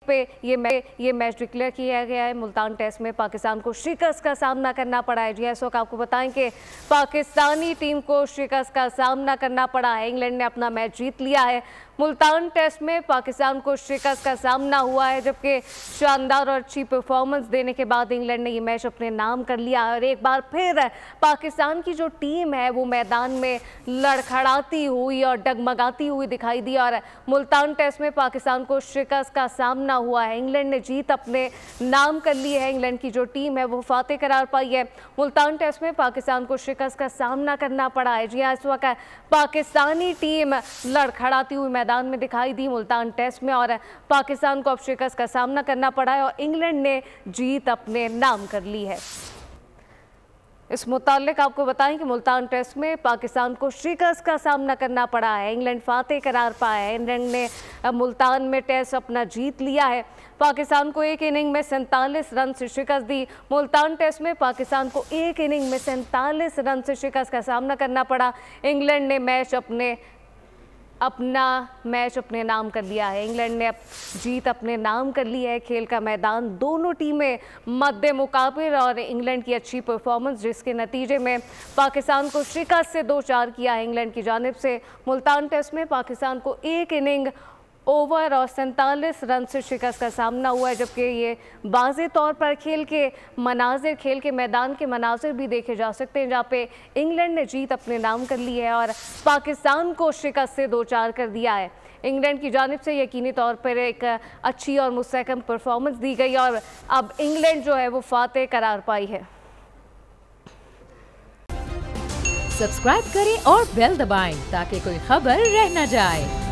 पे ये match declare किया गया है। मुल्तान टेस्ट में पाकिस्तान को शिकस्त का सामना करना पड़ा है। जी इस वक्त आपको बताएं कि पाकिस्तानी टीम को शिकस्त का सामना करना पड़ा है। इंग्लैंड ने अपना मैच जीत लिया है। मुल्तान टेस्ट में पाकिस्तान को शिकस्त का सामना हुआ है, जबकि शानदार और अच्छी परफॉर्मेंस देने के बाद इंग्लैंड ने ये मैच अपने नाम कर लिया है। और एक बार फिर पाकिस्तान की जो टीम है वो मैदान में लड़खड़ाती हुई और डगमगाती हुई दिखाई दी और मुल्तान टेस्ट में पाकिस्तान को शिकस्त का सामना हुआ है। इंग्लैंड ने जीत अपने नाम कर ली है। इंग्लैंड की जो टीम है वो फातेह करार पाई है। मुल्तान टेस्ट में पाकिस्तान को शिकस्त का सामना करना पड़ा है। जी हाँ, इस वक्त पाकिस्तानी टीम लड़खड़ाती हुई मैदान में दिखाई दी मुल्तान टेस्ट में और पाकिस्तान को अब शिकस्त का सामना करना पड़ा है और इंग्लैंड ने जीत अपने नाम कर ली है। इस मुताल्लिक आपको बताएं कि मुल्तान टेस्ट में पाकिस्तान को शिकस्त का सामना करना पड़ा है। इंग्लैंड फातेह करार पाया है। इंग्लैंड ने मुल्तान में टेस्ट अपना जीत लिया है। पाकिस्तान को एक इनिंग में 47 रन से शिकस्त दी। मुल्तान टेस्ट में पाकिस्तान को एक इनिंग में 47 रन से शिकस्त का सामना करना पड़ा। इंग्लैंड ने अपना मैच अपने नाम कर लिया है। इंग्लैंड ने अब जीत अपने नाम कर ली है। खेल का मैदान दोनों टीमें मद्दे मुकाबिल और इंग्लैंड की अच्छी परफॉर्मेंस जिसके नतीजे में पाकिस्तान को शिकस्त से 2-4 किया है इंग्लैंड की जानिब से। मुल्तान टेस्ट में पाकिस्तान को एक इनिंग ओवर और 47 रन से शिकस्त का सामना हुआ है, जबकि ये वाज़े तौर पर खेल के मैदान के मनाजिर भी देखे जा सकते हैं, जहाँ पे इंग्लैंड ने जीत अपने नाम कर ली है और पाकिस्तान को शिकस्त से 2-4 कर दिया है। इंग्लैंड की जानिब से यकीनी तौर पर एक अच्छी और मुस्तहकम परफॉर्मेंस दी गई और अब इंग्लैंड जो है वो फातेह करार पाई है। सब्सक्राइब करें और बेल दबाएं ताकि कोई खबर रह न जाए।